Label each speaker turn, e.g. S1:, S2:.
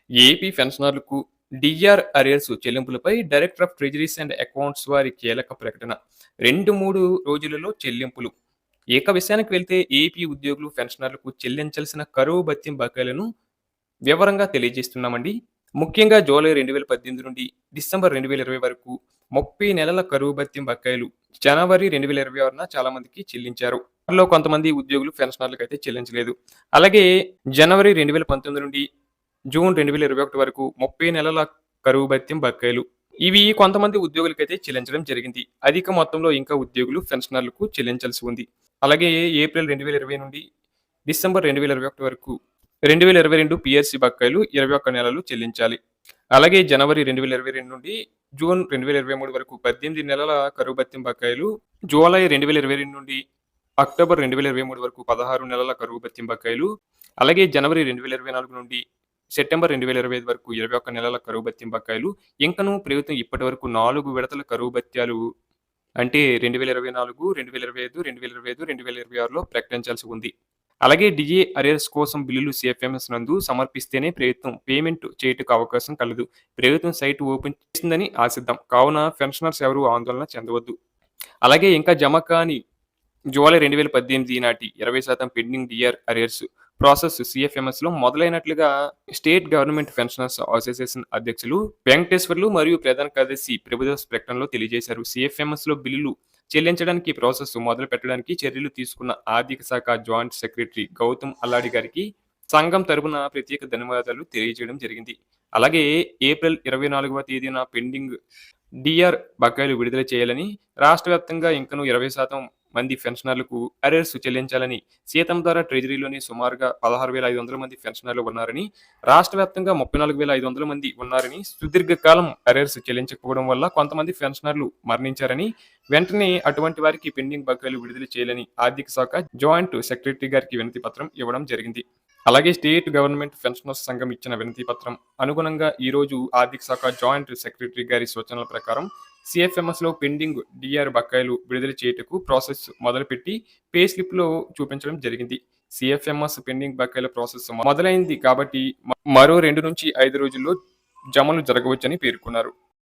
S1: AP పెన్షనర్లకు DR arrears చెల్లింపులపై director of treasuries and accounts వారి కీలక ప్రకటన. 2-3 రోజులలో చెల్లింపులు. ఇక విషయానికి వెళ్తే ఏపీ ఉద్యోగులు, పెన్షనర్లకు చెల్లించాల్సిన కరువు భత్యం బకాయిలను వివరంగా తెలియజేస్తున్నామండి. ముఖ్యంగా జూలై 2018 నుండి డిసెంబర్ 2020 వరకు 30 నెలల కరువు భత్యం బకాయిలు జనవరి 2026న చాలా మందికి చెల్లించారు. వారిలో కొంతమంది ఉద్యోగులు, పెన్షనర్లకైతే చెల్లించలేదు. అలాగే జనవరి 2019 నుండి జూన్ 2021 వరకు 30 నెలల కరువు భత్యం బకాయిలు. ఇవి కొంతమంది ఉద్యోగులకైతే చెల్లించడం జరిగింది. అధిక మొత్తంలో ఇంకా ఉద్యోగులు, పెన్షనర్లకు చెల్లించాల్సి ఉంది. అలాగే ఏప్రిల్ 2020 నుండి డిసెంబర్ 2021 వరకు 2022 పీఎస్సీ బకాయిలు 21 నెలలు చెల్లించాలి. అలాగే జనవరి 2022 నుండి జూన్ 2023 వరకు 18 నెలల కరువు భత్యం బకాయిలు, జూలై 2022 నుండి అక్టోబర్ 2023 వరకు 16 నెలల కరువు భత్యం బకాయిలు, అలాగే జనవరి 2024 నుండి సెప్టెంబర్ 2025 వరకు 21 నెలల కరువు భత్యం బకాయిలు. ఇంకనూ ప్రభుత్వం ఇప్పటివరకు 4 విడతల కరువు భత్యాలు అంటే 2024, 2025, 2025, 2026లో ప్రకటించాల్సి ఉంది. అలాగే డిఏ అరియర్స్ కోసం బిల్లులు సిఎఫ్ఎంఎస్ నందు సమర్పిస్తేనే ప్రభుత్వం పేమెంట్ చేయుటకు అవకాశం కలదు. ప్రభుత్వం సైట్ ఓపెన్ చేసిందని ఆశిద్దాం. కావున పెన్షనర్స్ ఎవరు ఆందోళన చెందవద్దు. అలాగే ఇంకా జమ కాని జూలై 2018 నాటి 20% పెండింగ్ డిఆర్ అరియర్స్ ప్రాసెస్ సిఎఫ్ఎంఎస్లో మొదలైనట్లుగా స్టేట్ గవర్నమెంట్ పెన్షనర్స్ అసోసియేషన్ అధ్యక్షులు వెంకటేశ్వర్లు మరియు ప్రధాన కార్యదర్శి ప్రభుదాస్ ప్రకటనలో తెలియజేశారు. సిఎఫ్ఎంఎస్లో బిల్లులు చెల్లించడానికి ప్రాసెస్ మొదలు పెట్టడానికి చర్యలు తీసుకున్న ఆర్థిక శాఖ జాయింట్ సెక్రటరీ గౌతమ్ అల్లాడి గారికి సంఘం తరపున ప్రత్యేక ధన్యవాదాలు తెలియజేయడం జరిగింది. అలాగే ఏప్రిల్ 24వ తేదీన పెండింగ్ డిఆర్ బకాయిలు విడుదల చేయాలని, రాష్ట్ర వ్యాప్తంగా ఇంకనూ 20% మంది పెన్షనర్లకు అరియర్స్ చెల్లించాలని, సీతం ద్వారా ట్రెజరీలోని సుమారుగా 16,500 మంది పెన్షనర్లు ఉన్నారని, రాష్ట్ర వ్యాప్తంగా 34,500 మంది ఉన్నారని, సుదీర్ఘకాలం అరియర్స్ చెల్లించకపోవడం వల్ల కొంతమంది పెన్షనర్లు మరణించారని, వెంటనే అటువంటి వారికి పెండింగ్ బకాయిలు విడుదల చేయాలని ఆర్థిక శాఖ జాయింట్ సెక్రటరీ గారికి వినతి పత్రం ఇవ్వడం జరిగింది. అలాగే స్టేట్ గవర్నమెంట్ పెన్షనర్స్ సంఘం ఇచ్చిన వినతి పత్రం అనుగుణంగా ఈ రోజు ఆర్థిక శాఖ జాయింట్ సెక్రటరీ గారి సూచనల ప్రకారం సిఎఫ్ఎంఎస్లో పెండింగ్ డిఆర్ బకాయిలు విడుదల చేయుటకు ప్రాసెస్ మొదలుపెట్టి పే స్లిప్లో చూపించడం జరిగింది. సిఎఫ్ఎంఎస్ పెండింగ్ బకాయిల ప్రాసెస్ మొదలైంది కాబట్టి మరో 2 నుంచి 5 రోజుల్లో జమలు జరగవచ్చని పేర్కొన్నారు.